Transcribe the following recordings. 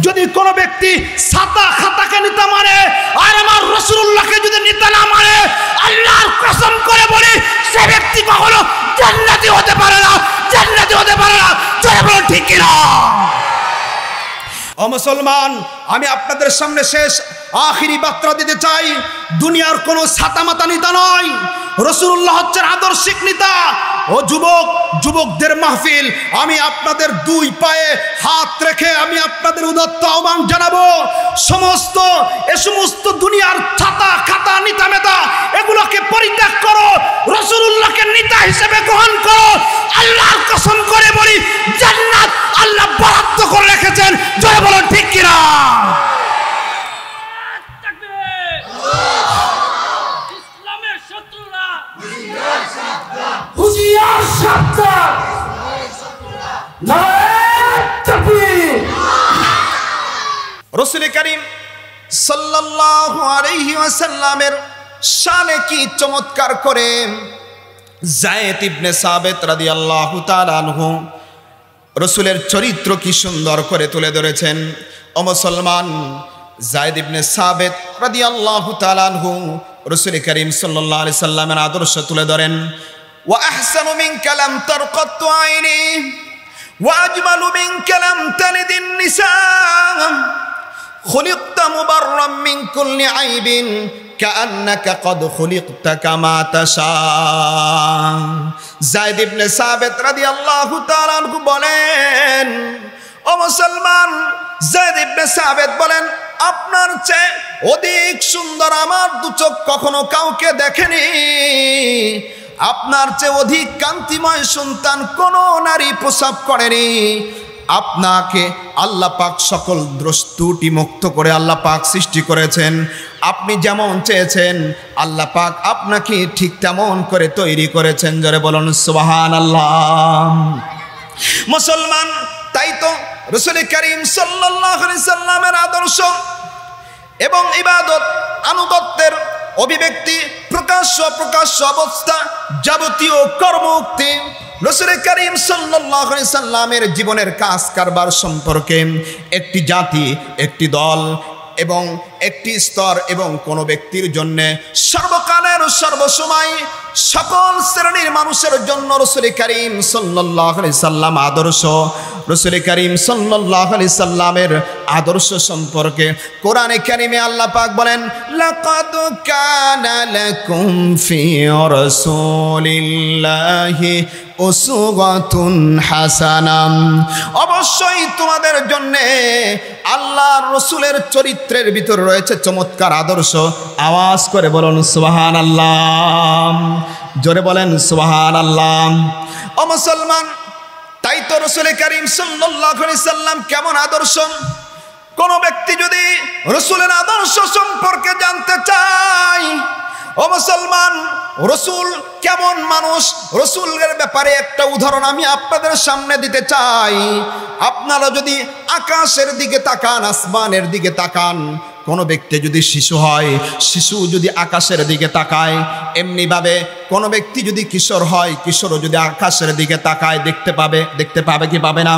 যদি কোনো ব্যক্তি ছাতা খাতাকে নিতে মানে আর আমার রাসূলুল্লাহকে যদি নিতে না মানে, আল্লাহর কসম করে বলি সে ব্যক্তি কখনো জান্নাতি হতে পারে না, জান্নাতি হতে পারে না। জোরে বলুন ঠিক কি না? ও মুসলমান, আমি আপনাদের সামনে শেষ আখিরি বার্তা দিতে চাই। দুনিয়ার কোনো ছাতা মাতা নেতা নয়, রাসূলুল্লাহ হচ্ছেন আদর্শিক নেতা। ও যুবক, যুবকদের মাহফিল, আমি আপনাদের দুই পায়ে হাত রেখে আমি আপনাদের উদাত্ত আহ্বান জানাবো, এ সমস্ত দুনিয়ার ছাতা খাতা নেতা মেতা এগুলোকে পরিত্যাগ করো, রাসূলুল্লাহকে নেতা হিসেবে গ্রহণ করো। আল্লাহর কসম করে বলি জান্নাত আল্লাহ বরাদ্দ করে রেখেছেন। জয় বলুন ঠিক কিনা? হুঁশিয়ার সাবধান, নারায়ে তাকবীর। রাসূল করিম সাল্লাল্লাহু আলাইহি ওয়াসাল্লামের শানে কি চমৎকার করে যায়েদ ইবনে সাবিত রাদিয়াল্লাহু তাআলা আনহু রাসূলের চরিত্র কি সুন্দর করে তুলে ধরেছেন। ও মুসলমান, যায়েদ ইবনে সাবিত রাদিয়াল্লাহু তাআলা আনহু রাসূল করিম সাল্লাল্লাহু আলাইহি সাল্লামের আদর্শ তুলে ধরেন। وأحسن منك لم ترقط عيني وأجمل منك لم تلد النساء خلقت مبرا من كل عيب كأنك قد خلقت كما تشاء। যায়েদ ইবনে সাবিত রাদিয়াল্লাহু তাআলা আনহু বলেন, ও মুসলমান, যায়েদ ইবনে সাবিত বলেন, আপনার চেয়ে অধিক সুন্দর আমার দু চোখ কখনো কাউকে দেখেনি, আপনার চেয়ে অধিক কান্তিময় সন্তান কোন নারী প্রসব করেনি। আপনাকে আল্লাহ পাক সকল ত্রুটি মুক্ত করে আল্লাহ পাক সৃষ্টি করেছেন। আপনি যেমন চেয়েছেন আল্লাহ পাক আপনাকে ঠিক তেমন করে তৈরি করেছেন। জোরে বলুন সুবহানাল্লাহ। মুসলমান, তাই তো রাসূল করিম সাল্লাল্লাহু আলাইহি সাল্লামের আদর্শ এবং ইবাদত আনুগত্যের অভিব্যক্তি, প্রকাশ্য প্রকাশ্য অবস্থা, যাবতীয় কর্মমুক্তি রাসূল করিম সাল্লাল্লাহু আলাইহি সাল্লামের জীবনের কাজ কারবার সম্পর্কে একটি জাতি, একটি দল এবং একটি স্তর এবং কোনো ব্যক্তির জন্য সর্বকালের সর্বসময় সকল শ্রেণীর মানুষের জন্য রাসূল করিম সাল্লাল্লাহু আলাইহি সাল্লাম আদর্শ। রাসূল করিম সাল্লাল্লাহু আলাইহি সাল্লামের আদর্শ সম্পর্কে কোরআনে কারিমে আল্লাহ পাক বলেন, লাকাদ কানা লাকুম ফি রাসূলিল্লাহি উসওয়াতুন হাসানাহ। অবশ্যই তোমাদের জন্য আল্লাহর রাসূলের চরিত্রের ভিতর রয়েছে চমৎকার আদর্শ। আওয়াজ করে বলুন সুবহানাল্লাহ, জোরে বলেন সুবহানাল্লাহ। ও মুসলমান, তাই তো রাসূল করিম সাল্লাল্লাহু আলাইহি সাল্লাম কেমন আদর্শ, কোন ব্যক্তি যদি রাসূলের আদর্শ সম্পর্কে জানতে চায়, ও মুসলমান, রাসূল কেমন মানুষ, রাসূলের ব্যাপারে একটা উদাহরণ আমি আপনাদের সামনে দিতে চাই। আপনারা যদি আকাশের দিকে তাকান, আসমানের দিকে তাকান, কোনো ব্যক্তি যদি শিশু হয়, শিশু যদি আকাশের দিকে তাকায়, এমনিভাবে কোনো ব্যক্তি যদি কিশোর হয়, কিশোরও যদি আকাশের দিকে তাকায় দেখতে পাবে কি পাবে না?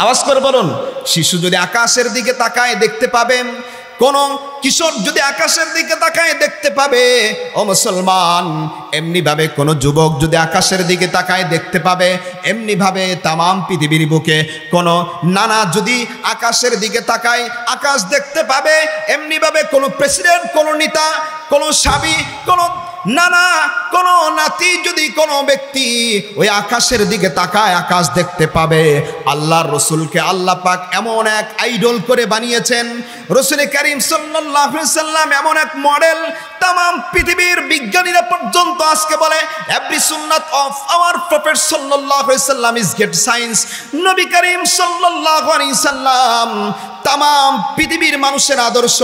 আওয়াজ করে বলুন। শিশু যদি আকাশের দিকে তাকায় দেখতে পাবে, কোন কিশোর যদি আকাশের দিকে তাকায় দেখতে পাবে। ও মুসলমান, এমনিভাবে কোন যুবক যদি আকাশের দিকে তাকায় দেখতে পাবে, এমনিভাবে তামাম পৃথিবীর বুকে কোন নানা যদি আকাশের দিকে তাকায় আকাশ দেখতে পাবে, এমনিভাবে কোন প্রেসিডেন্ট, কোন নেতা, কোন স্বামী, কোন নানা কোন নাতি যদি কোনো ব্যক্তি ওই আকাশের দিকে তাকায় আকাশ দেখতে পাবে। আল্লাহর রাসূলকে আল্লাহ পাক এমন এক আইডল করে বানিয়েছেন। রাসূল করিম সাল্লাল্লাহু আলাইহি সাল্লাম এমন এক মডেল, তামাম পৃথিবীর বিজ্ঞানীরা পর্যন্ত আজকে বলে এভরি সুন্নাত অফ আওয়ার প্রফেট সাল্লাল্লাহু আলাইহি সাল্লাম is great science. Nabi Karim সাল্লাল্লাহু আলাইহি সাল্লাম তামাম পৃথিবীর মানুষের আদর্শ।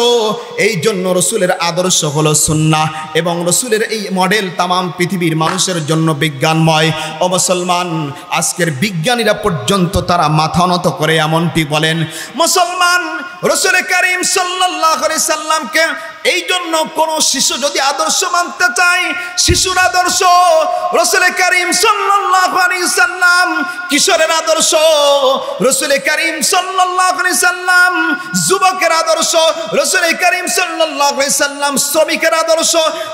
এই জন্য রাসূলের আদর্শ হলো সুন্নাহ এবং রাসূলের এই মডেল তামাম পৃথিবীর মানুষের জন্য বিজ্ঞানময়। ও মুসলমান, আজকের বিজ্ঞানীরা পর্যন্ত তারা মাথা নত করে এমনটি বলেন। মুসলমান, রাসূল করিম সাল্লাল্লাহু আলাইহি সাল্লামকে এই জন্য কোন শিশু যদি আদর্শ মানতে চায়, শিশুর আদর্শ রাসূল করিম সাল্লাল্লাহু আলাইহি সাল্লাম, কিশোরের আদর্শ রাসূল করিম সাল্লাল্লাহু আলাইহি সাল্লাম, যুবকের আদর্শ রাসূল করিম সাল্লাল্লাহু আলাইহি সাল্লাম, শ্রমিকের আদর্শ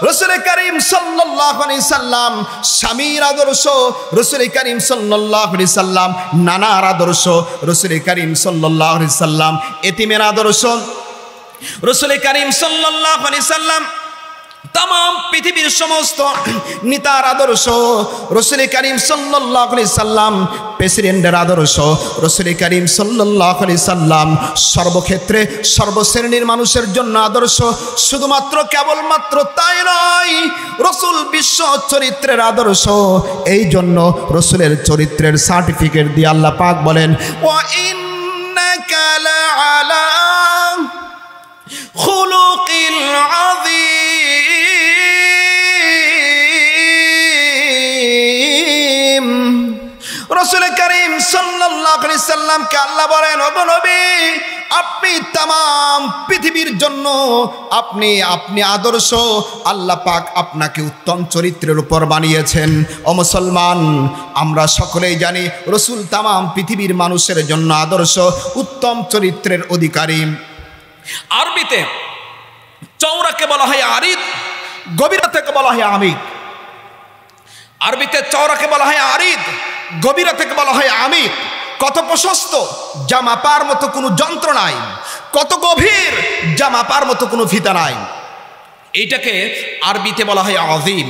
রাসূল করিম সাল্লাল্লাহু আলাইহি সাল্লাম, স্বামীর আদর্শ রাসূল করিম সাল্লাল্লাহু আলাইহি সাল্লাম, নানার আদর্শ রাসূল করিম সাল্লাল্লাহু আলাইহি সাল্লাম, এতিমের আদর্শ রাসূল করিম সাল্লাল্লাহু আলাইহি সাল্লাম, तमाम পৃথিবীর সমস্ত নেতার আদর্শ রাসূল করিম সাল্লাল্লাহু আলাইহি সাল্লাম, প্রেসিডেন্টের আদর্শ রাসূল করিম সাল্লাল্লাহু আলাইহি সাল্লাম, সর্বক্ষেত্রে সর্বশ্রেণীর মানুষের জন্য আদর্শ। শুধুমাত্র কেবলমাত্র তাই নয়, রাসূল বিশ্ব চরিত্রের আদর্শ। এই জন্য রাসূলের চরিত্রের সার্টিফিকেট দিয়ে আল্লাহ পাক বলেন, ওয়া ইন্নাকা লাআলা খুলুকিল আযীম। রাসূল করিম সাল্লাল্লাহু আলাইহি সাল্লামকে আল্লাহ বলেন, ওগো নবী, আপনি तमाम পৃথিবীর জন্য আপনি আদর্শ। আল্লাহ পাক আপনাকে উত্তম চরিত্রের উপর বানিয়েছেন। ও মুসলমান, আমরা সকলেই জানি রাসূল तमाम পৃথিবীর মানুষের জন্য আদর্শ, উত্তম চরিত্রের অধিকারী। আরবিতে চওড়াকে বলা হয় আরিদ, গভীরতাকে বলা হয় আমিক। আরবিতে চওড়াকে বলা হয় আরিদ, গভীরতাকে বলা হয় আমিক। কত প্রশস্ত, যা মাপার মতো কোনো যন্ত্র নাই, কত গভীর, যা মাপার মতো কোনো ফিতা নাই। এইটাকে আরবিতে বলা হয় আযীম।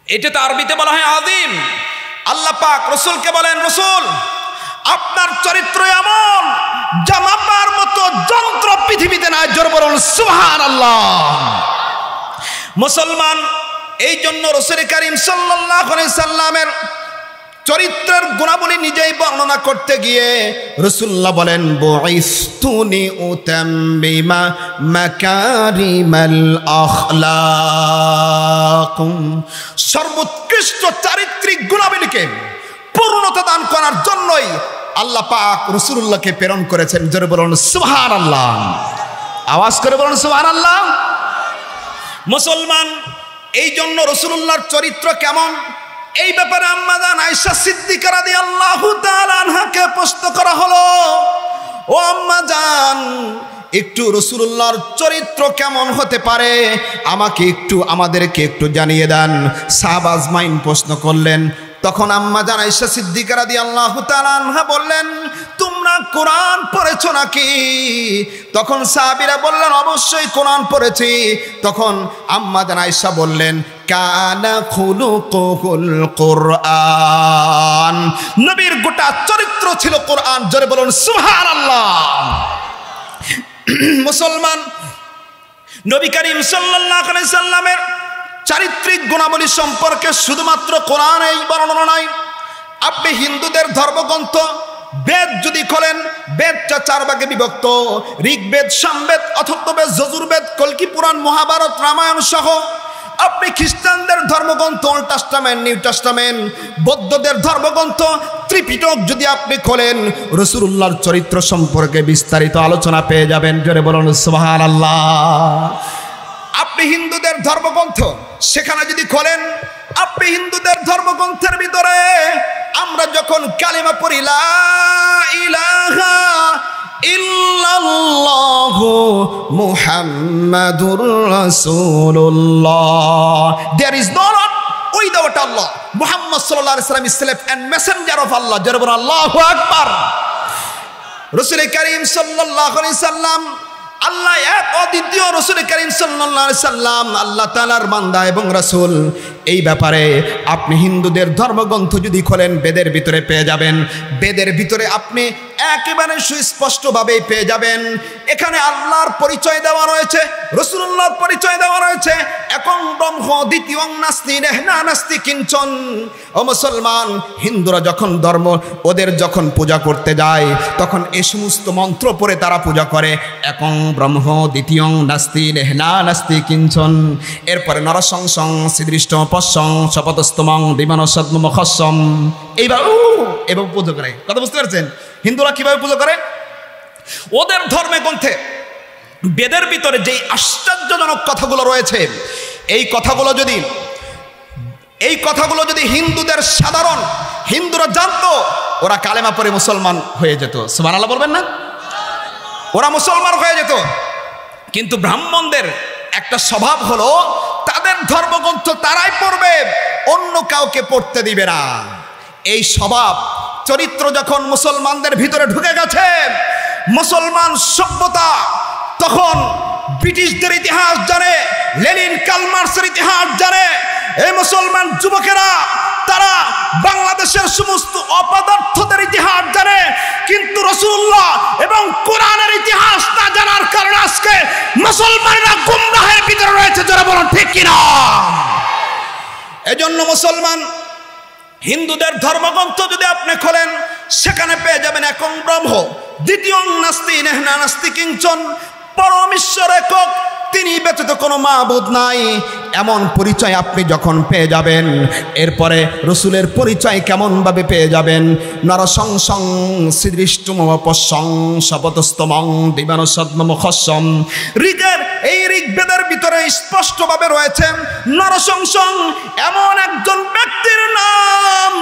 এটাতে আরবিতে বলা হয় আযীম। আল্লাহ পাক রাসূলকে বলেন, রাসূল, আপনার চরিত্র এমন যা মাপার মতো যন্ত্র পৃথিবীতে নাই। জোর বলুন সুবহানাল্লাহ। মুসলমান, এই জন্য রাসূল করিম সাল্লাল্লাহু আলাইহি সাল্লামের চরিত্রের গুণাবলী নিজেই বর্ণনা করতে গিয়ে রাসূলুল্লাহ বলেন, বুইসতুনি উতাম্মিমা মাকারিমাল আখলাক। সর্বোৎকৃষ্ট চারিত্রিক গুণাবলীকে পূর্ণতা দান করার জন্যই আল্লাহ পাক রাসূলুল্লাহকে প্রেরণ করেছেন। জোরে বলুন সুবহানাল্লাহ। আওয়াজ করে বলুন সুবহানাল্লাহ। মুসলমান, এই জন্য রাসূলুল্লাহর চরিত্র কেমন, এই ব্যাপারে আম্মা জান আয়েশা সিদ্দিকা রাদিয়াল্লাহু তাআলা আনহাকে প্রশ্ন করা হলো, ও আম্মা জান, একটু রাসূলুল্লাহর চরিত্র কেমন হতে পারে আমাদেরকে একটু জানিয়ে দেন। সাহাবা আজমাইন প্রশ্ন করলেন। তখন আম্মা জান আয়েশা সিদ্দিকা রাদিয়াল্লাহু তাআলা আনহা বললেন, তোমরা কোরআন পড়েছো নাকি? তখন সাহাবীরা বললেন, অবশ্যই কোরআন পড়েছি। তখন আম্মা জান আয়েশা বললেন, কানা খুলুকুল কুরআন। নবীর গোটা চরিত্র ছিল কোরআন। জোরে বলুন সুবহানাল্লাহ। মুসলমান, নবী করিম সাল্লাল্লাহু আলাইহি সাল্লামের চারিত্রিক গুণাবলী সম্পর্কে শুধুমাত্র কোরআনেই বর্ণনা নাই। আপনি হিন্দুদের ধর্মগ্রন্থ বেদ যদি খোলেন, বেদটা 4 ভাগে বিভক্ত, ঋগ্বেদ, সামবেদ, অথর্ববেদ, যজুর্বেদ, কল্কি পুরাণ, মহাভারত, রামায়ণ সহ। আপনি খ্রিস্টানদের ধর্মগ্রন্থ ওল্ড টেস্টামেন্ট, নিউ টেস্টামেন্ট, বৌদ্ধদের ধর্মগ্রন্থ ত্রিপিটক যদি আপনি খোলেন, রাসূলুল্লাহর চরিত্র সম্পর্কে বিস্তারিত আলোচনা পেয়ে যাবেন। জোরে বলুন সুবহানাল্লাহ। আপনি হিন্দুদের ধর্মগ্রন্থ সেখানে যদি খোলেন, আপনি হিন্দুদের ধর্মগ্রন্থের ভিতরে আমরা যখন কালিমা পড়ি, লা ইলাহা ইল্লাল্লাহু মুহাম্মাদুর রাসূলুল্লাহ, there is no Lord without Allah, Muhammad সাল্লাল্লাহু আলাইহি ওয়াসাল্লাম is slave and messenger of Allah। জোরে বলুন আল্লাহু আকবার। রাসূল করিম সাল্লাল্লাহু আলাইহি সাল্লাম আল্লাহ এক অদ্বিতীয়। রাসূল করিম সাল্লাল্লাহু আলাইহি সাল্লাম আল্লাহ তাআলার বান্দা এবং রাসূল। এই ব্যাপারে আপনি হিন্দুদের ধর্মগ্রন্থ যদি খোলেন, বেদের ভিতরে পেয়ে যাবেন। বেদের ভিতরে আপনি একেবারে সুস্পষ্টভাবে পেয়ে যাবেন। এখানে আল্লাহর পরিচয় দেওয়া রয়েছে, রাসূলুল্লাহর পরিচয় দেওয়া রয়েছে। একং ব্রহ্ম দ্বিতীয়ং নাস্তি নেহনা নাস্তি কিঞ্চন। ও মুসলমান, হিন্দুরা যখন ওদের যখন পূজা করতে যায়, তখন এই সমস্ত মন্ত্র পড়ে তারা পূজা করে। একং ব্রহ্ম দ্বিতীয়ং নাস্তি নেহনা নাস্তি কিঞ্চন। এরপরে নরসংসং সিদৃষ্ট পশ্বং শপতস্তমং বিমানসদ্মুখস্যম। এইভাবে পুজো করে। কথা বুঝতে পারছেন হিন্দুরা কিভাবে পুজো করে? ওদের ধর্মে গ্রন্থে বেদের ভিতরে যে আশ্চর্যজনক কথাগুলো রয়েছে, এই কথাগুলো যদি হিন্দুদের সাধারণ হিন্দুরা জানতো, ওরা কালেমা পড়ে মুসলমান হয়ে যেত। সুবহানাল্লাহ বলবেন না? ওরা মুসলমান হয়ে যেত। কিন্তু ব্রাহ্মণদের একটা স্বভাব হলো তাদের ধর্মগ্রন্থ তারাই পড়বে, অন্য কাউকে পড়তে দিবে না। এই স্বভাব চরিত্র যখন মুসলমানদের ভিতরে ঢুকে গেছে, মুসলমান সভ্যতা তখন ব্রিটিশদের ইতিহাস জানে, লেনিন কার্ল মার্ক্সের ইতিহাস জানে। এই মুসলমান যুবকেরা তারা বাংলাদেশের সমস্ত অপদার্থদের ইতিহাস জানে, কিন্তু রাসূলুল্লাহ এবং কোরআনের ইতিহাস না জানার কারণে আজকে মুসলমানরা গুমরাহের ভিতরে রয়েছে। যারা বলেন ঠিক কিনা? এজন্য মুসলমান হিন্দুদের ধর্মগ্রন্থ যদি আপনি খোলেন, সেখানে পেয়ে যাবেন একং ব্রহ্ম, দ্বিতীয় নাস্তি নেহনা নাস্তি কিঞ্চন, পরম ঈশ্বর একক, তিনি ব্যতীত কোনো মাবুদ নাই, এমন পরিচয় আপনি যখন পেয়ে যাবেন, এরপরে রসুলের পরিচয় কেমনভাবে পেয়ে যাবেন? নরসংসং শ্রীদৃষ্টমপসং শপতস্তমং দিবানসদ্মমুখস্যম। এই ঋগ্বেদের ভিতরে স্পষ্টভাবে রয়েছে নরসংসং এমন একজন ব্যক্তির নাম,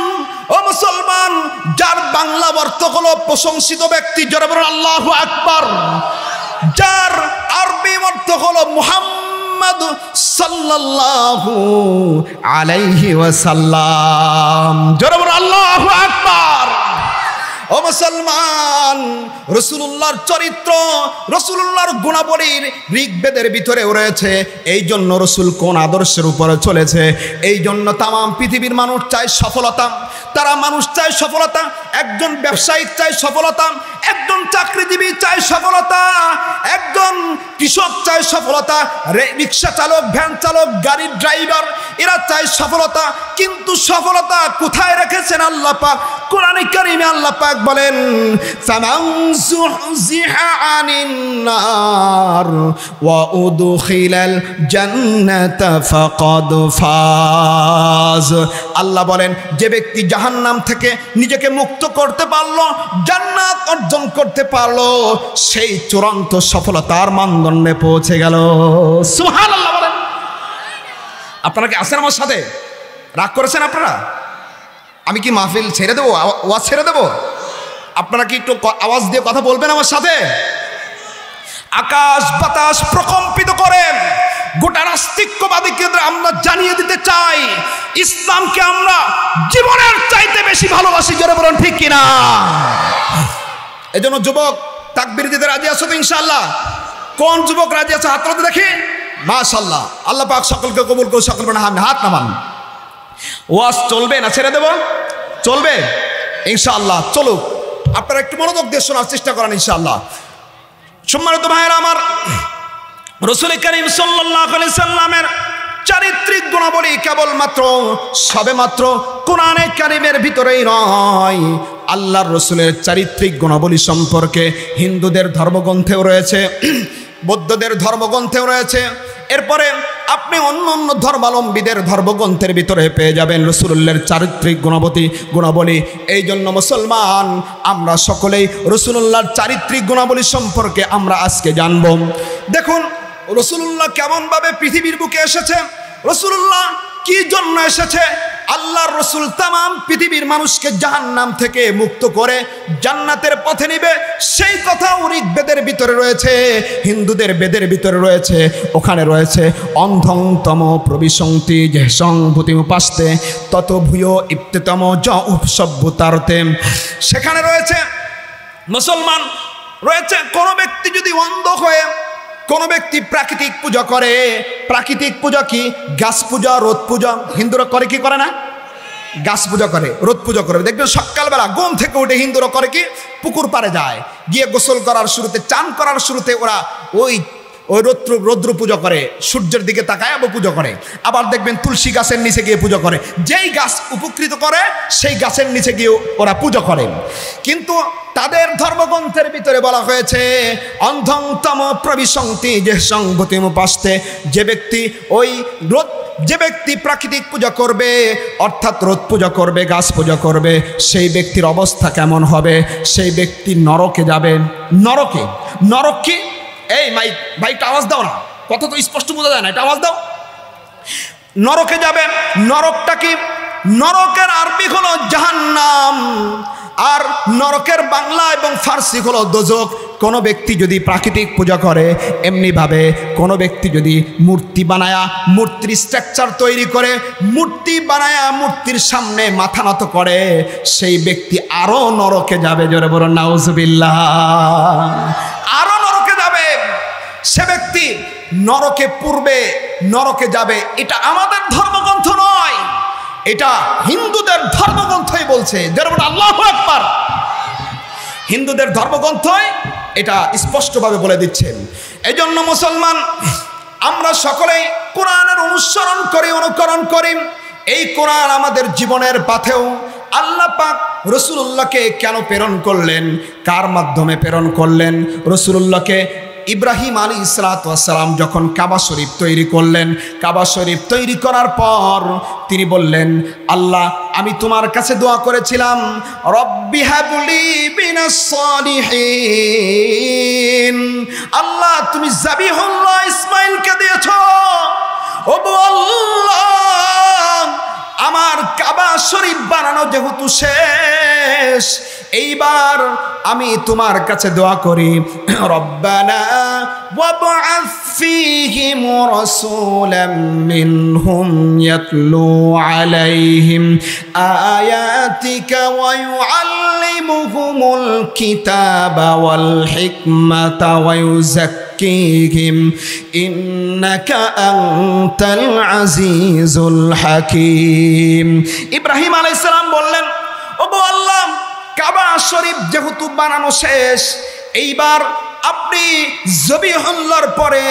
ও মুসলমান, যার বাংলা অর্থ হলো প্রশংসিত ব্যক্তি। যারা বলেন আল্লাহু আকবার। যার আরবি অর্থ হলো মুহাম্মদ সাল্লাল্লাহু আলাইহি ওয়াসাল্লাম। যারা বলেন আল্লাহু আকবার। ও মুসলমান, রাসূলুল্লাহর চরিত্র, রাসূলুল্লাহর গুণাবলীর ঋগ্বেদের ভিতরেও রয়েছে। এই জন্য রাসূল কোন আদর্শের উপরে চলেছে, এই জন্য তামাম পৃথিবীর মানুষ চায় সফলতা। তারা মানুষ চায় সফলতা, একজন ব্যবসায়িক চায় সফলতা, একজন চাকরিজীবী চায় সফলতা, একজন কৃষক চায় সফলতা, রিক্সা চালক, ভ্যান চালক, গাড়ির ড্রাইভার, এরা চায় সফলতা। কিন্তু সফলতা কোথায় রেখেছেন আল্লাহ পাক? কোরআনে কারিমে আল্লাহ পাক বলেন, ফামান যুহজিহা আনিন নার ওয়া উদখিলাল জান্নাতা ফাকাদ ফাজ। আল্লাহ বলেন, যে ব্যক্তি জাহান্নাম থেকে নিজেকে মুক্ত করতে পারলো, জান্নাত অর্জন করতে পারলো, সেই চূড়ান্ত সফলতার মানদণ্ডে পৌঁছে গেল। সুবহানাল্লাহ বলেন। আপনারা কি আছেন আমার সাথে? রাগ করেছেন আপনারা? আমি কি মাহফিল ছেড়ে দেবো, ওয়াজ ছেড়ে দেবো? আপনারা কি একটু আওয়াজ দিয়ে কথা বলবেন আমার সাথে? আকাশ বাতাস প্রকম্পিত করে গোটা নাস্তিক্যবাদীকে আমরা জানিয়ে দিতে চাই, ইসলামকে আমরা জীবনের চাইতে বেশি ভালোবাসি। যারা বলেন ঠিক কিনা? এজন্য যুবক তাকবীর দিতে রাজি আছো তো ইনশাআল্লাহ? কোন যুবক রাজি আছে? হাত তুলে দেখি। মাশাআল্লাহ, আল্লাহ পাক সকলকে কবুল করুন। সকল হাত নামান। ওয়াজ চলবে না ছেড়ে দেব? চলবে ইনশাআল্লাহ। চলুক, আপনারা একটু মনোযোগ দিয়ে শোনার চেষ্টা করেন ইনশাআল্লাহ। সম্মানিত ভাইয়েরা আমার, রাসূল করিম সাল্লাল্লাহু আলাইহি সাল্লামের চারিত্রিক গুণাবলী কেবলমাত্র সবেমাত্র কোরআনে কারিমের ভিতরেই নয়, আল্লাহর রাসূলের চারিত্রিক গুণাবলী সম্পর্কে হিন্দুদের ধর্মগ্রন্থেও রয়েছে, বৌদ্ধদের ধর্মগ্রন্থেও রয়েছে। এরপরে আপনি অন্য অন্য ধর্মাবলম্বীদের ধর্মগ্রন্থের ভিতরে পেয়ে যাবেন রাসূলুল্লাহর চারিত্রিক গুণাবলী। এই জন্য মুসলমান, আমরা সকলেই রাসূলুল্লাহর চারিত্রিক গুণাবলী সম্পর্কে আমরা আজকে জানব। দেখুন রাসূলুল্লাহ কেমনভাবে পৃথিবীর বুকে এসেছে, রাসূলুল্লাহ কি জন্য এসেছে। আল্লাহর রাসূল তামাম পৃথিবীর মানুষকে জাহান্নাম থেকে মুক্ত করে জান্নাতের পথে নিবে, সেই কথা ঋগ্বেদের ভিতরে রয়েছে, হিন্দুদের বেদের ভিতরে রয়েছে। ওখানে রয়েছে অন্ধং তম প্রবিশন্তি যেসং ভূতিমুপাস্তে তত ভূয় ইপ্তেতম জ উপসভ্যতার্থে। সেখানে রয়েছে মুসলমান রয়েছে, কোনো ব্যক্তি যদি অন্ধ হয়ে, কোনো ব্যক্তি প্রাকৃতিক পূজা করে, প্রাকৃতিক পূজা কি? গাছ পূজা, রোদ পূজা। হিন্দুরা করে কি করে না? গাছ পূজা করে, রোদ পূজা করে। দেখবেন সকালবেলা ঘুম থেকে উঠে হিন্দুরা করে কি? পুকুর পাড়ে যায়, গিয়ে গোসল করার শুরুতে, চান করার শুরুতে ওরা ওই রৌদ্র পূজা করে, সূর্যের দিকে তাকায় আবার পূজা করে। আবার দেখবেন তুলসী গাছের নিচে গিয়ে পূজা করে, যেই গাছ উপকৃত করে সেই গাছের নিচে গিয়ে ওরা পূজা করে। কিন্তু তাদের ধর্মগ্রন্থের ভিতরে বলা হয়েছে অন্ধং তম প্রবিশন্তি যেসং ভূতিমুপাস্তে, যে ব্যক্তি প্রাকৃতিক পূজা করবে, অর্থাৎ রোদ পূজা করবে, গাছ পূজা করবে, সেই ব্যক্তির অবস্থা কেমন হবে? সেই ব্যক্তি নরকে যাবে। নরকে, নরক কি? এই মাইকটা আওয়াজ দাও না, কত তো স্পষ্ট বোঝা যায় না, এটা আওয়াজ দাও। নরকে যাবে। নরকটা কি? নরকের আরবি হলো জাহান্নাম। আর নরকের বাংলা এবং ফার্সি হলো দোজক। কোনো ব্যক্তি যদি প্রাকৃতিক পূজা করে, এমনিভাবে কোনো ব্যক্তি যদি মূর্তি বানায়া, মূর্তির স্ট্রাকচার তৈরি করে, মূর্তি বানায়া মূর্তির সামনে মাথা নত করে, সেই ব্যক্তি আরো নরকে যাবে। জোরে বলুন নাউজুবিল্লাহ। আরো নরকে যাবে সে ব্যক্তি, নরকে পূর্বে নরকে যাবে। এটা আমাদের ধর্মগ্রন্থ নয়, এটা হিন্দুদের ধর্মগ্রন্থই বলছে। যারা বলে আল্লাহু আকবার, হিন্দুদের ধর্মগ্রন্থই এটা স্পষ্টভাবে বলে দিচ্ছেন। এই জন্য মুসলমান আমরা সকলেই কোরআনের অনুসরণ করি, অনুকরণ করি। এই কোরআন আমাদের জীবনের পাথেও। আল্লাহ পাক রাসূলুল্লাহকে কেন প্রেরণ করলেন, কার মাধ্যমে প্রেরণ করলেন? রাসূলুল্লাহকে ইব্রাহিম আলাইহিসসালাম যখন কাবা শরীফ তৈরি করলেন, কাবা শরীফ তৈরি করার পর তিনি বললেন, আল্লাহ আমি তোমার কাছে দোয়া করেছিলাম, রব্বি হাবলি মিনাস সালিহিন। আল্লাহ তুমি যাবিহুল্লাহ ইসমাঈলকে দিয়েছো, ও আল্লাহ আমার কাবা শরীফ বানানো যেহেতু শেষ, এইবার আমি তোমার কাছে দোয়া করি, রব্বানা ওয়াবআথ ফীহিম রাসূলাম মিনহুম ইয়াতলু আলাইহিম আয়াতিকা ওয়া ইউআল্লিমুহুমুল কিতাবা ওয়াল হিকমাতা ওয়া ইউযাক্কিহিম ইন্নাকা আনতাল আজিজুল হাকীম। ইব্রাহিম আলাইহিস সালাম বললেন, ওগো আল্লাহ কাবা শরীফ যেহেতু বানানো শেষ, এইবার আপনি জবিহুল্লাহর পরে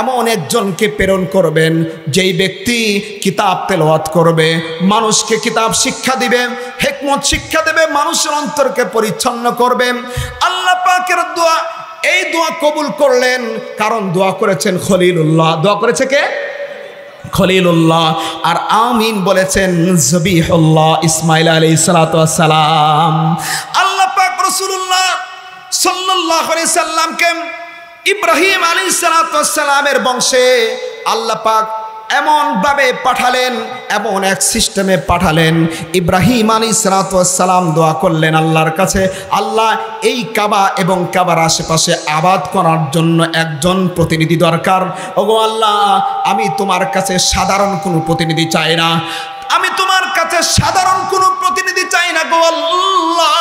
এমন একজনকে প্রেরণ করবেন যেই ব্যক্তি কিতাব তেলাওয়াত করবে, মানুষকে কিতাব শিক্ষা দিবে, হিকমত শিক্ষা দেবে, মানুষের অন্তরকে পরিচ্ছন্ন করবে। আল্লাহ পাকের দোয়া, এই দোয়া কবুল করলেন, কারণ দোয়া করেছেন খলিলুল্লাহ। দোয়া করেছে কে? খলিলুল্লাহ। আর আমিন বলেছেন জবিহুল্লাহ ইসমাঈল আলাইহিস সালাতু ওয়াস সালাম। আল্লাহ পাক রাসূলুল্লাহ সাল্লাল্লাহু আলাইহি সাল্লামকে ইব্রাহিম আলাইহিস সালাতু ওয়াস সালামের বংশে আল্লাহ পাক এমন ভাবে পাঠালেন, এমন এক সিস্টেমে পাঠালেন। ইব্রাহিম আলাইহিস সালাতু ওয়াস সালাম দোয়া করলেন আল্লাহর কাছে, আল্লাহ এই কাবা এবং কাবার আশেপাশে আবাদ করার জন্য একজন প্রতিনিধি দরকার। ওগো আল্লাহ আমি তোমার কাছে সাধারণ কোনো প্রতিনিধি চাই না, আমি তোমার কাছে সাধারণ কোনো প্রতিনিধি চাই না গো আল্লাহ,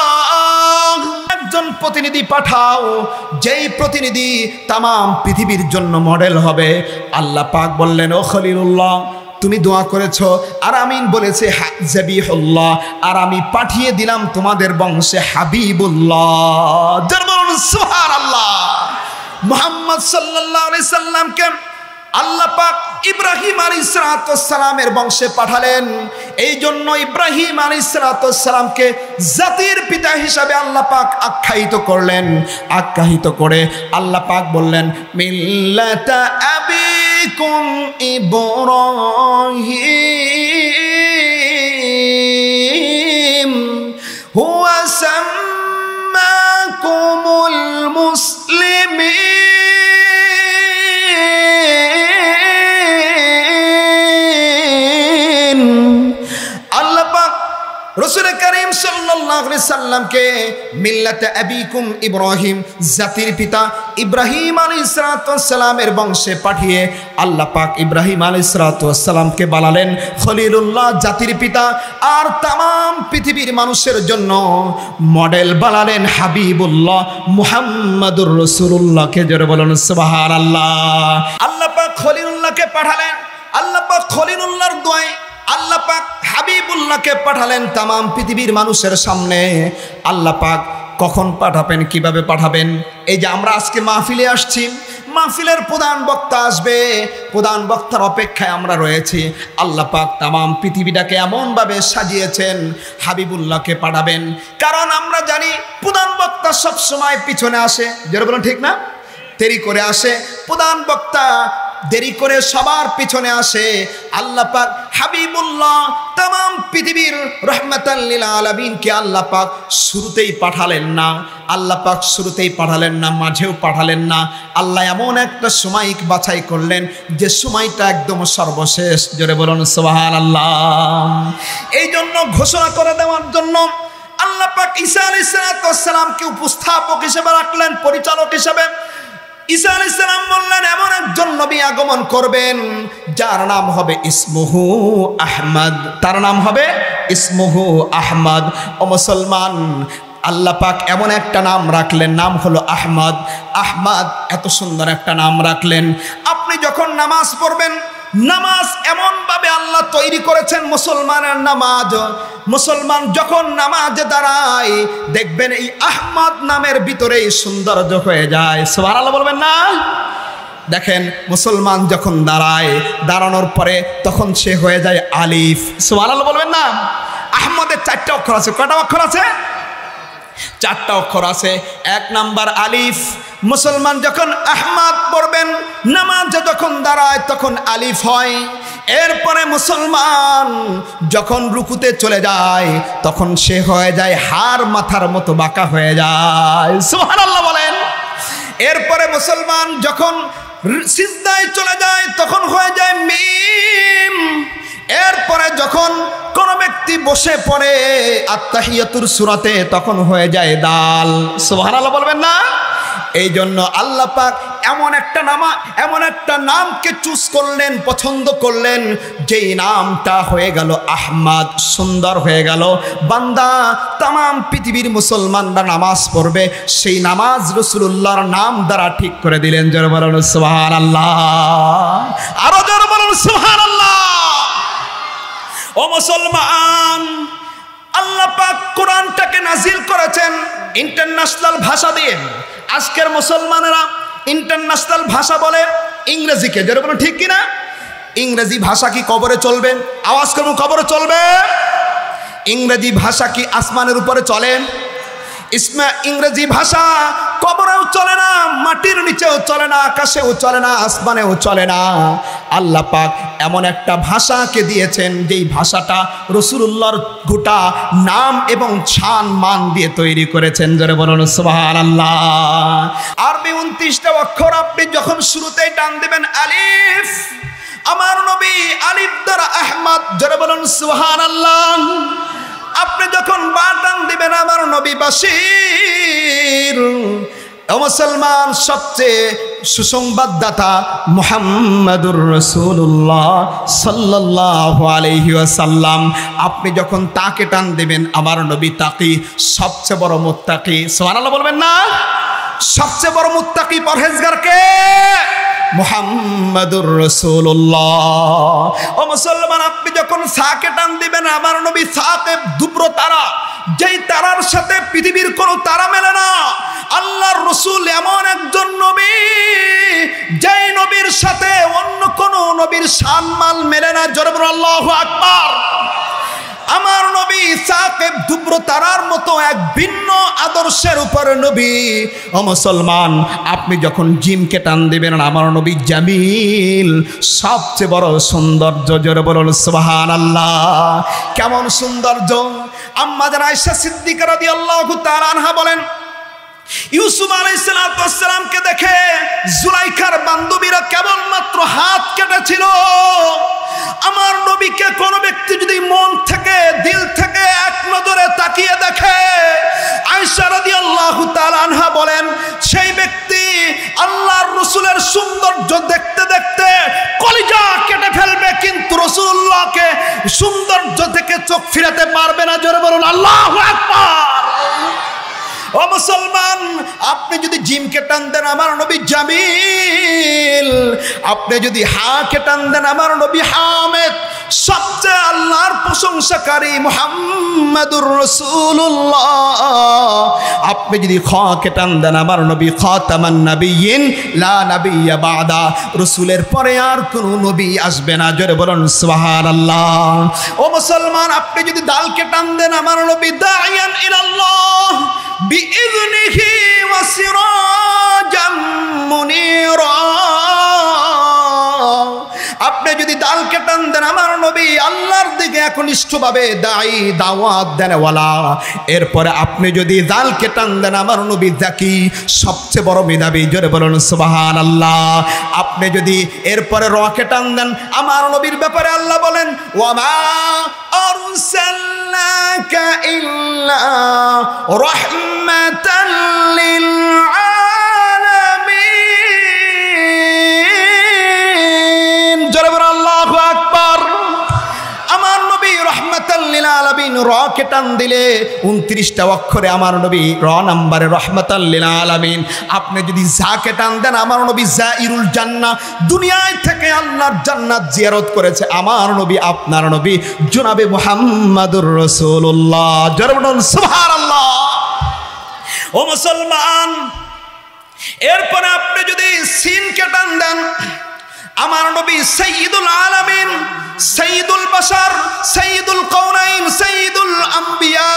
একজন প্রতিনিধি পাঠাও, যেই প্রতিনিধি তাম পৃথিবীর জন্য মডেল হবে। আল্লাহ পাক বললেন, ও খলিলুল্লাহ তুমি দোয়া করেছো, আর আমিন বলেছে জবিহুল্লাহ, আর আমি পাঠিয়ে দিলাম তোমাদের বংশে হাবিবুল্লাহ। সুবহানাল্লাহ। মুহাম্মদ সাল্লাল্লাহু আলাইহি সাল্লামকে আল্লাহ পাক ইব্রাহিম আলাইহিস সালামের বংশে পাঠালেন। এই জন্য ইব্রাহিম আলাইহিস সালামকে জাতির পিতা হিসাবে আল্লাহ পাক আখ্যায়িত করলেন। আখ্যায়িত করে আল্লাহ পাক বললেন, মিল্লাতা আবিকুম ইব্রাহিম হুয়া সাম্মাকুমুল মুসলিমিন। রাসূল করিম সাল্লাল্লাহু আলাইহি সাল্লামকে মিল্লাতে আবিকুম ইব্রাহিম, জাতির পিতা ইব্রাহিম আলাইহিস সালামের বংশে পাঠিয়ে আল্লাহ পাক ইব্রাহিম আলাইহিস সালামকে বানালেন খলিলুল্লাহ, জাতির পিতা, আর তাম পৃথিবীর মানুষের জন্য মডেল বানালেন হাবিবুল্লাহ মুহাম্মাদুর রাসূলুল্লাহকে। জোরে বলুন সুবহানাল্লাহ। আল্লাহ পাক খলিলুল্লাহকে পাঠালেন। আল্লাহ পাক খলিলুল্লাহর দোয়ায় আল্লাহ পাক হাবিবুল্লাহকে পাঠালেন তাম পৃথিবীর মানুষের সামনে। আল্লাহ পাক কখন পাঠাবেন, কিভাবে পাঠাবেন? এই যে আমরা আজকে মাহফিলে আসছি, মাহফিলের প্রধান বক্তা আসবে, প্রধান বক্তার অপেক্ষায় আমরা রয়েছি। আল্লাহ পাক তাম পৃথিবীটাকে এমনভাবে সাজিয়েছেন হাবিবুল্লাহকে পাঠাবেন, কারণ আমরা জানি প্রধান বক্তা সবসময় পিছনে আসে। যারা বলেন ঠিক না, দেরি করে আসে প্রধান বক্তা, দেরি করে সবার পিছনে আসে। আল্লাহ পাক হাবিবুল্লাহ তাম পৃথিবীর রহমাতাল লিল আলামিনকে আল্লাহ পাক শুরুতেই পাঠালেন না। আল্লাহ পাক শুরুতেই পাঠালেন না, মাঝেও পাঠালেন না। আল্লাহ এমন একটা সময় বাছাই করলেন যে সময়টা একদম সর্বশেষ। জোরে বলুন সুবহানাল্লাহ। এই জন্য ঘোষণা করে দেওয়ার জন্য আল্লাহ আল্লাহ পাক ঈসা আলাইহিস সালামকে উপস্থাপক হিসেবে রাখলেন, পরিচালক হিসেবে। ঈসা আলাইহিস সালাম বললেন এমন একজন নবী আগমন করবেন যার নাম হবে ইসমুহু আহমদ, তার নাম হবে ইসমুহু আহমদ। ও মুসলমান, আল্লাহ পাক এমন একটা নাম রাখলেন, নাম হলো আহমদ। আহমদ এত সুন্দর একটা নাম রাখলেন। আপনি যখন নামাজ পড়বেন, নামাজ এমনভাবে আল্লাহ তৈরি করেছেন, মুসলমানের নামাজ, মুসলমান যখন নামাজে দাঁড়ায় দেখবেন এই আহমদ নামের ভিতরেই সৌন্দর্য হয়ে যায়। সুবহানাল্লাহ বলবেন না? দেখেন মুসলমান যখন দাঁড়ায়, দাঁড়ানোর পরে তখন সে হয়ে যায় আলিফ। সুবহানাল্লাহ বলবেন না? আহমদের 4টা অক্ষর আছে। কয়টা অক্ষর আছে? 4টা অক্ষর আছে। 1 নাম্বার আলিফ। মুসলমান যখন আহমদ পড়বেন, নামাজে যখন দাঁড়ায় তখন আলিফ হয়। এরপরে মুসলমান যখন রুকুতে চলে যায় তখন সে হয়ে যায় হাড় মাথার মতো বাঁকা হয়ে যায়। সুবহানাল্লাহ বলেন। এরপরে মুসলমান যখন সিজদায় চলে যায় তখন হয়ে যায় মিম। এরপরে যখন কোন ব্যক্তি বসে পড়ে আত্তাহিয়াতুর সূরাতে তখন হয়ে যায় দাল। সুবহানাল্লাহ বলবেন না? এই জন্য আল্লাহ পাক এমন একটা নামকে চুজ করলেন, পছন্দ করলেন, যেই নামটা হয়ে গেল আহমদ, সুন্দর হয়ে গেল। বান্দা তাম পৃথিবীর মুসলমানরা নামাজ পড়বে, সেই নামাজ রাসূলুল্লাহর নাম দ্বারা ঠিক করে দিলেন। জোরে বলুন সুবহানাল্লাহ, আরো জোরে বলুন সুবহানাল্লাহ। ও মুসলমান, আল্লাহ পাক কোরআনটাকে নাজিল করেছেন ইন্টারন্যাশনাল ভাষা দিয়ে। আজকের মুসলমানেরা ইন্টারন্যাশনাল ভাষা বলে ইংরেজিকে। যেটা বলুন ঠিক কিনা? ইংরেজি ভাষা কি কবরে চলবে? আওয়াজ করুন, কবরে চলবে? ইংরেজি ভাষা কি আসমানের উপরে চলে? ইংরেজি ভাষা কবরেও চলে না, মাটির নিচেও চলে না, আকাশেও চলে না, আসমানেও চলে না। আল্লাহ পাক এমন একটা ভাষাকে দিয়েছেন যেই ভাষাটা রাসূলুল্লাহর গোটা নাম এবং শান মান দিয়ে তৈরি করেছেন। জোরে বলুন সুবহানাল্লাহ। আরবি 29টা অক্ষর। আপনি যখন শুরুতেই টান দিবেন আলিফ, আমার নবী আলিফ দ্বারা আহমদ। জোরে বলুন সুবহানাল্লাহ। আপনি যখন বা টান দিবেন আমার নবী বাশীর। ও মুসলমান, সবচেয়ে সুসংবাদদাতা মুহাম্মাদুর রাসূলুল্লাহ সাল্লাল্লাহু আলাইহি ওয়াসাল্লাম। আপনি যখন তাকে টান দিবেন আমার নবী তাকি, সবচেয়ে বড় মুত্তাকি। সুবহানাল্লাহ বলবেন না? সবচেয়ে বড় মুত্তাকি পরহেজগার কে? মুহাম্মাদুর রাসূলুল্লাহ। ও মুসলমান, আপনি যখন সাকে টান দিবেন আমার নবী সাকে দুব্র তারা, যেই তারার সাথে পৃথিবীর কোনো তারা মেলে না। আল্লাহর রাসূল এমন একজন নবী যেই নবীর সাথে অন্য কোন নবীর সম্মান মেলে না। জোরে বলুন আল্লাহু আকবার। আমার নবী সাকেব দুব্র তারার মতো এক ভিন্ন আদর্শের উপরে নবী। ও মুসলমান, আপনি যখন জিমকে টান দিবেন আমার নবী জামিল, সবচেয়ে বড় সৌন্দর্য। জোরে বলুন সুবহানাল্লাহ। কেমন সৌন্দর্য! আম্মা জান আয়েশা সিদ্দিকা রাদিয়াল্লাহু তাআলা আনহা বলেন, ইউসুফ আলাইহিস সালামকে দেখে জুলাইখার বান্ধবীরা কেবলমাত্র হাত কেটেছিল। আমার নবীকে কোন ব্যক্তি যদি মন থেকে, দিল থেকে এক নজরে তাকিয়ে দেখে, আয়েশা রাদিয়াল্লাহু তাআলা আনহা বলেন, সেই ব্যক্তি আল্লাহর রাসূলের সৌন্দর্য দেখতে দেখতে কলিজা কেটে ফেলবে, কিন্তু রাসূলুল্লাহকে সৌন্দর্য থেকে চোখ ফিরাতে পারবে না। জোরে বলুন আল্লাহু আকবার। ও মুসলমান, আপনি যদি জিমকে টান দেন আমার নবী জামিল, আপনি যদি হাকে টান দেন আমার নবী হামিদ, সবচেয়ে আল্লাহর প্রশংসাকারী মুহাম্মাদুর রাসূলুল্লাহ। আপনি যদি খাকে টান দেন আমার নবী খাতামান নবিয়্যিন, লা নাবিয়্যা বাদা, রাসূলের পরে আর কোন নবী আসবে না। জোরে বলুন সুবহানাল্লাহ। ও মুসলমান, আপনি যদি দালকে টান দেন আমার নবী দাইয়ান ইলাল্লাহ বিইذনিহি ওয়া সিরাজাম মুনীরা। আপনি যদি দালকে টান দেন আমার নবী আল্লাহর দিকে একনিষ্ঠভাবে দাওয়াত দেন ওয়ালা। এরপরে আপনি যদি দালকে টান দেন আমার নবী জাকি, সবচেয়ে বড় মেধাবী, জোরে বলুন সুবহানাল্লাহ। আপনি যদি এরপরে রকে টান দেন আমার নবীর ব্যাপারে আল্লাহ বলেন ওয়ামা আরসালনাকা ইল্লা রাহমাতাল লিল আলামিন। জোরে বলুন আল্লাহু আকবার। আমার নবী রাহমাতাল লিল আলামিন, রকে টান দিলে 29টা অক্ষরে আমার নবী র নম্বরে রাহমাতাল লিল আলামিন। আপনি যদি জাকে টান দেন আমার নবী জাইরুল জান্নাহ, দুনিয়ায় থেকে আল্লাহর জান্নাত জিয়ারত করেছে আমার নবী, আপনার নবী জনাবে মুহাম্মাদুর রাসূলুল্লাহ। জোরে বলুন সুবহানাল্লাহ। ও মুসলমান, এরপরে আপনি যদি সিনকে টান দেন আমার নবী সাইয়্যিদুল আলামিন, সাইয়্যিদুল বাশার, সাইয়্যিদুল কাউনাইন, সাইয়্যিদুল আম্বিয়া।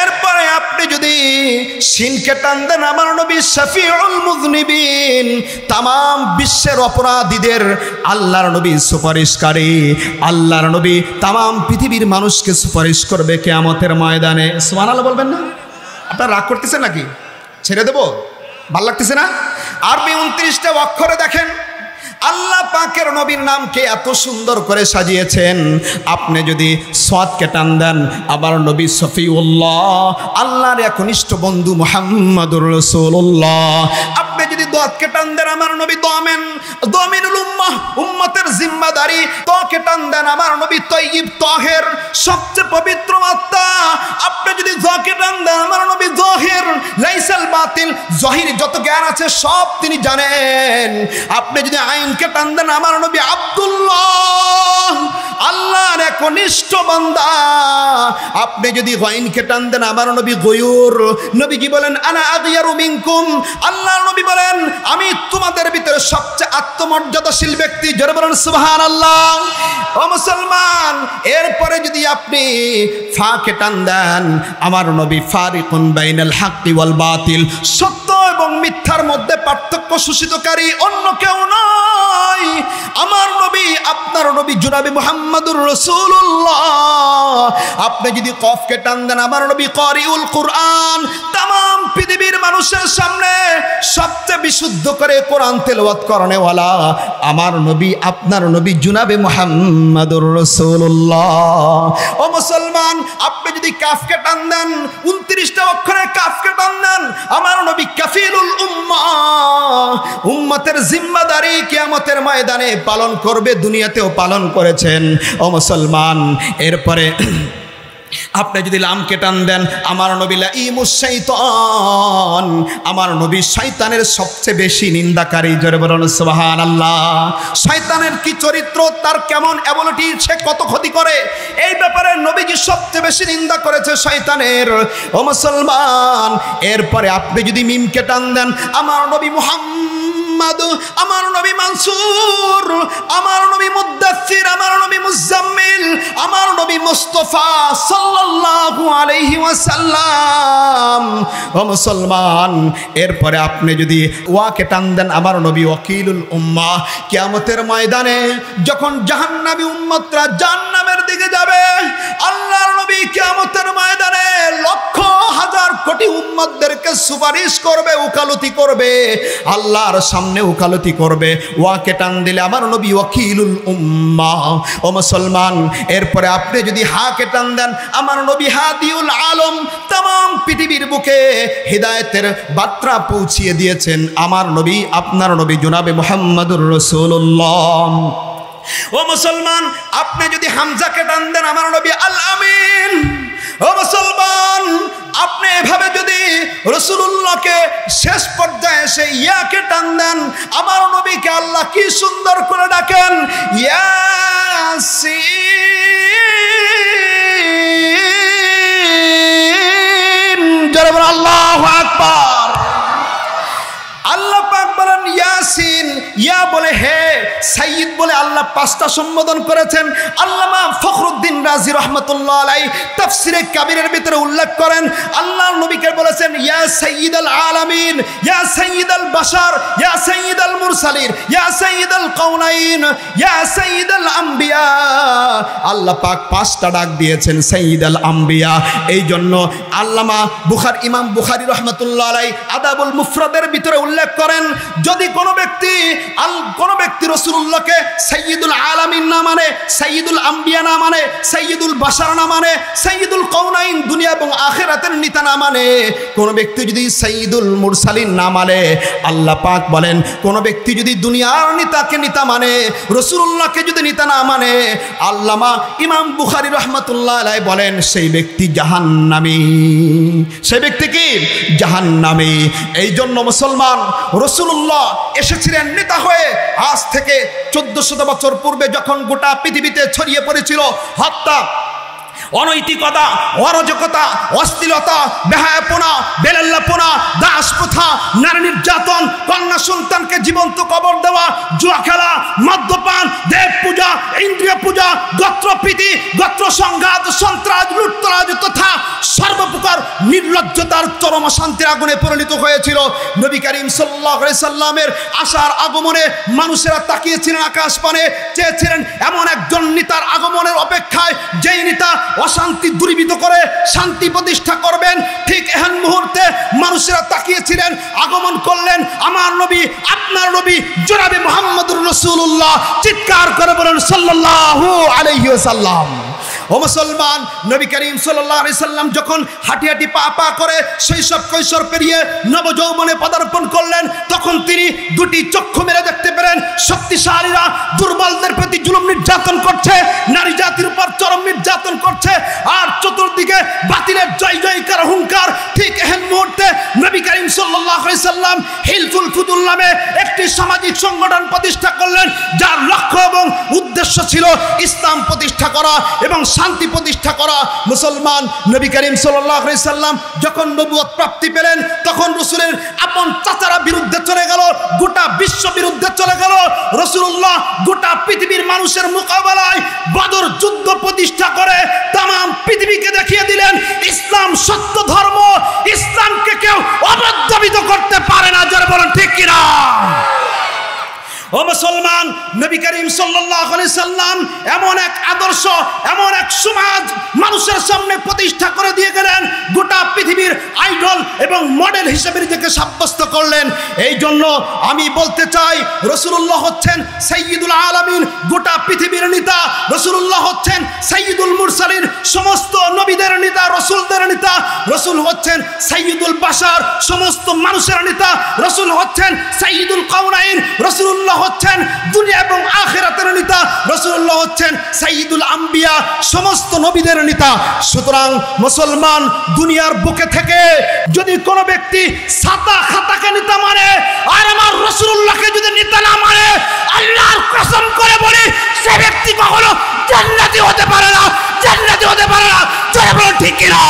এরপরে আপনি যদি সিনকে টান দেন আমার নবী শাফিউল মুযনিবিন, তাম বিশ্বের অপরাধীদের আল্লাহর নবী সুপারিশকারী, আল্লাহর নবী তাম পৃথিবীর মানুষকে সুপারিশ করবে কিয়ামতের ময়দানে। সুবহানাল্লাহ বলবেন না? আপনারা রাগ করতেছেন নাকি? ছেড়ে দেবো? ভাল লাগতেছে না? আরবি 29টা অক্ষরে দেখেন আল্লাহ পাকের নবীর নামকে এত সুন্দর করে সাজিয়েছেন। আপনি যদি সাদকে টান দেন আমার নবী সফিউল্লাহ, আল্লাহর একনিষ্ঠ বন্ধু মুহাম্মাদুর রাসূলুল্লাহ। আপনি যদি দাদকে টান দেন আমার নবী দামিনুল উম্মাহ, উম্মতের জিম্মাদারি। তাকে টান দেন আমার নবী তাইয়্যিব তাহের, সবচেয়ে পবিত্র আত্মা। আপনি যদি যাকে টান দেন আমার নবী জাহির, লাইসাল বাতিল, জাহির যত জ্ঞান আছে সব তিনি জানেন। আপনি যদি আইনকে টান দেন আমার নবী আব্দুল্লাহ, আল্লাহর একনিষ্ঠ বান্দা। আপনি যদি গাইনকে টান দেন আমার নবী গয়ুর, নবী কি বলেন আনা আগিয়ারু মিনকুম, আল্লাহর নবী বলেন আমি তোমাদের ভিতরে সবচেয়ে আত্মমর্যাদাশীল ব্যক্তি। জোরে বলেন সুবহানাল্লাহ। ও মুসলমান, এরপরে যদি আপনি ফাকে টান দেন আমার নবী ফারিকুন বাইনাল হাক্কি ওয়াল বাতিল, সত্য এবং মিথ্যার মধ্যে পার্থক্য সূচিতকারী অন্য কেউ নয় আমার নবী, আপনার নবী জনাবে মুহাম্মাদুর রাসূলুল্লাহ। আপনি যদি কফকে টান দেন আমার নবী কারিউল কুরআন, तमाम পৃথিবীর মানুষের সামনে সবচেয়ে বিশুদ্ধ করে কোরআন তেলাওয়াত করেনেওয়ালা আমার নবী, আপনার নবী জনাবে মুহাম্মাদুর রাসূলুল্লাহ। ও মুসলমান, আপনি যদি কাফকে টান দেন 29টা অক্ষরে কাফকে টান দেন আমার নবী কাফিলুল উম্মাহ, উম্মতের জিম্মাদারি কিয়ামতের ময়দানে পালন করবে, দুনিয়াতেও পালন করেছেন। ও মুসলমান, এরপরে আপনি যদি লামকে টান দেন আমার নবী লাইমুশ শাইতান, আমার নবী শয়তানের সবচেয়ে বেশি নিন্দাকারী। জোরে বলুন সুবহানাল্লাহ। শয়তানের কি চরিত্র, তার কেমন অ্যাবিলিটি, সে কত ক্ষতি করে, এই ব্যাপারে নবীজি সবচেয়ে বেশি নিন্দা করেছে শয়তানের। ও মুসলমান, এরপরে আপনি যদি মিমকে টান দেন আমার নবী মুহাম্মদ, আমার নবী মানসুর, আমার নবী মুদ্দাসসির, আমার নবী মুজাম্মিল, আমার নবী মুস্তাফা সাল্লাল্লাহু আলাইহি ওয়াসাল্লাম। ও মুসলমান, এরপরে আপনি যদি ওয়াকে টান দেন আমার নবী ওয়াকিলুল উম্মাহ, কিয়ামতের ময়দানে যখন জাহান্নামী উম্মতরা জাহান্নামের দিকে যাবে আল্লাহর নবী কিয়ামতের ময়দানে লক্ষ হাজার কোটি উম্মতদেরকে সুপারিশ করবে, ওকালতি করবে, আল্লাহর সামনে ওকালতি করবে। ওয়াকে টান দিলে আমার নবী ওয়াকিলুল উম্মাহ। ও মুসলমান, এরপরে আপনি যদি হাকে টান দেন আমার নবী হাদিউল আলম, तमाम পৃথিবীর বুকে হিদায়াতের বার্তা পৌঁছিয়ে দিয়েছেন আমার নবী, আপনার নবী জনাবে মুহাম্মাদুর রাসূলুল্লাহ। ও মুসলমান, আপনি যদি হামজাকে টান দেন আমার নবী আল আমিন। ও মুসলমান, আপনি এভাবে যদি রাসূলুল্লাহকে শেষ পর্যায়ে এসে ইয়াকে টান দেন আমার নবীকে আল্লাহ কি সুন্দর করে ডাকেন, ইয়াসিন। জোরে বলুন আল্লাহু আকবার। আল্লাহ পাক বলেন ইয়াসিন, ইয়া বলে হে, সাইয়্যিদ বলে আল্লাহ 5টা সম্বোধন করেছেন। আল্লামা ফখরুদ্দিন রাজি রহমাতুল্লাহ আলাইহি তাফসিরে কাবীরের ভিতরে উল্লেখ করেন আল্লাহর নবীকে বলেছেন ইয়া সাইয়্যিদাল আলামিন, ইয়া সাইয়্যিদাল বাশার, ইয়া সাইয়্যিদাল মুরসালিন, ইয়া সাইয়্যিদাল কাউনাইন, ইয়া সাইয়্যিদাল আম্বিয়া। আল্লাহ পাক 5টা ডাক দিয়েছেন সাইয়্যিদাল আম্বিয়া। এই জন্য আল্লামা ইমাম বুখারী রাহমাতুল্লাহ আলাইহি আদাবুল মুফরাদের ভিতরে উল্লেখ করেন যদি কোনো ব্যক্তি রাসূলুল্লাহকে সাইয়্যিদুল আলামিন না মানে, সাইয়্যিদুল আম্বিয়া না মানে, সাইয়্যিদুল বাশার না মানে, সাইয়্যিদুল কাউনাইন দুনিয়া এবং আখিরাতের নেতা না মানে, কোন ব্যক্তি যদি সাইয়্যিদুল মুরসালিন না মানে, আল্লাহ পাক বলেন কোন ব্যক্তি যদি দুনিয়ার নেতাকে নেতা মানে, রাসূলুল্লাহকে যদি নেতা না মানে, আল্লামা ইমাম বুখারী রাহমাতুল্লাহ আলাইহি বলেন সেই ব্যক্তি জাহান্নামী। সেই ব্যক্তি কি? জাহান্নামী। এই জন্য মুসলমান রাসূলুল্লাহ এসেছিলেন নেতা হয়ে। আজ থেকে 1400 বছর পূর্বে যখন গোটা পৃথিবীতে ছড়িয়ে পড়েছিল হত্যা, অনৈতিকতা, অরাজকতা, অশ্লীলতা, বেহায়াপনা, বেলাল্লাপনা, দাস প্রথা, নারী নির্যাতন, কন্যা সন্তানকে জীবন্ত কবর দেওয়া, জুয়া খেলা, মদ্যপান, দেব পূজা, ইন্দ্রিয় পূজা, গোত্রপ্রীতি, গোত্র সংঘাত, সন্ত্রাস, লুটতরাজ তথা সর্বপ্রকার নির্লজ্জতার চরম শান্তির আগুনে পরিণত হয়েছিল। নবী করিম সাল্লাল্লাহু আলাইহি সাল্লামের আসার আগমনে মানুষেরা তাকিয়েছিলেন আকাশ পানে, চেয়েছিলেন এমন একজন নেতার আগমনের অপেক্ষায় যেই নেতা অশান্তি দূরীভূত করে শান্তি প্রতিষ্ঠা করবেন। ঠিক এহেন মুহূর্তে মানুষেরা তাকিয়েছিলেন, আগমন করলেন আমার নবী, আপনার নবী জনাবে মুহাম্মদুর রাসূলুল্লাহ। চিৎকার করে বলেন সাল্লাল্লাহু আলাইহি ওয়াসাল্লাম। ও মুসলমান, নবী করিম সাল্লাল্লাহু আলাইহি সাল্লাম যখন হাঁটি হাঁটি পা পা করে শৈশব কৈশোর পেরিয়ে নবযৌবনে পদার্পণ করলেন, তখন তিনি দুটি চক্ষু মেলে দেখতে পেলেন শক্তিশালীরা দুর্বলদের প্রতি জুলুম নির্যাতন করছে, নারী জাতির উপর চরম নির্যাতন করছে, আর চতুর্দিকে বাতিলের জয় জয়কার হুঙ্কার। ঠিক এহেন মুহূর্তে নবী করিম সাল্লাল্লাহু আলাইহি সাল্লাম হিলফুল ফুতুল নামে একটি সামাজিক সংগঠন প্রতিষ্ঠা করলেন, যার লক্ষ্য এবং উদ্দেশ্য ছিল ইসলাম প্রতিষ্ঠা করা এবং শান্তি প্রতিষ্ঠা করা। মুসলমান, নবী করিম সাল্লাল্লাহু আলাইহি সাল্লাম যখন নবুয়ত প্রাপ্তি পেলেন তখন রাসূলের আপন চাচারা বিরুদ্ধে চলে গেল, গোটা বিশ্ব বিরুদ্ধে চলে গেল। রাসূলুল্লাহ গোটা পৃথিবীর মানুষের মোকাবেলায় বদর যুদ্ধ প্রতিষ্ঠা করে তামাম পৃথিবীকে দেখিয়ে দিলেন ইসলাম সত্য ধর্ম, ইসলামকে কেউ অবদমিত করতে পারে না। যারা বলেন ঠিক কিনা? ও মুসলমান, নবী করিম সাল্লাল্লাহু আলাইহি সাল্লাম এমন এক আদর্শ, এমন এক সমাজ মানুষের সামনে প্রতিষ্ঠা করে দিয়ে গেলেন, গোটা পৃথিবীর আইডল এবং মডেল হিসেবে নিজেকে সাব্যস্ত করলেন। এই জন্য আমি বলতে চাই রাসূলুল্লাহ হচ্ছেন সাইয়্যিদুল আলামিন, গোটা পৃথিবীর নেতা। রাসূলুল্লাহ হচ্ছেন সাইয়্যিদুল মুরসালিন, সমস্ত নবীদের নেতা, রাসূলদের নেতা। রাসূল হচ্ছেন সাইয়্যিদুল বাশার, সমস্ত মানুষের নেতা। রাসূল হচ্ছেন সাইয়্যিদুল কাউনাইন, রাসূলুল্লাহ হচ্ছেন দুনিয়া এবং আখিরাতের নেতা। রাসূলুল্লাহ হচ্ছেন সাইয়্যিদুল আম্বিয়া, সমস্ত নবীদের নেতা। সুতরাং মুসলমান, দুনিয়ার বুকে থেকে যদি কোনো ব্যক্তি ছাতা খাতাকে নেতা মানে আর আমার রাসূলুল্লাহকে যদি নেতা না মানে, আল্লাহর কসম করে বলি সে ব্যক্তি কখনো জান্নাতি হতে পারে না, জান্নাতি হতে পারে না। জয় বলুন ঠিক কিনা?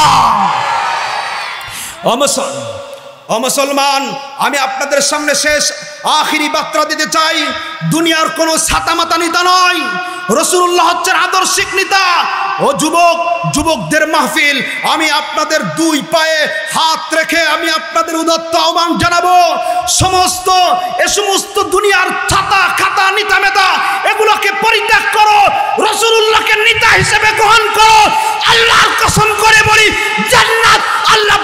ও মুসলমান, আমি আপনাদের সামনে শেষ আখিরি বার্তা দিতে চাই। দুনিয়ার কোনো ছাতামাতা নেতা নয়, রাসূলুল্লাহ হচ্ছেন আদর্শিক নেতা। ও যুবকদের মাহফিল, আমি আপনাদের দুই পায়ে হাত রেখে আমি আপনাদের উদাত্ত আহ্বান জানাবো, সমস্ত দুনিয়ার ছাতা খাতা নেতা মেতা এগুলোকে পরিত্যাগ করো, রাসূলুল্লাহকে নেতা হিসেবে গ্রহণ করো। আল্লাহর কসম করে বলি জান্নাত আল্লাহ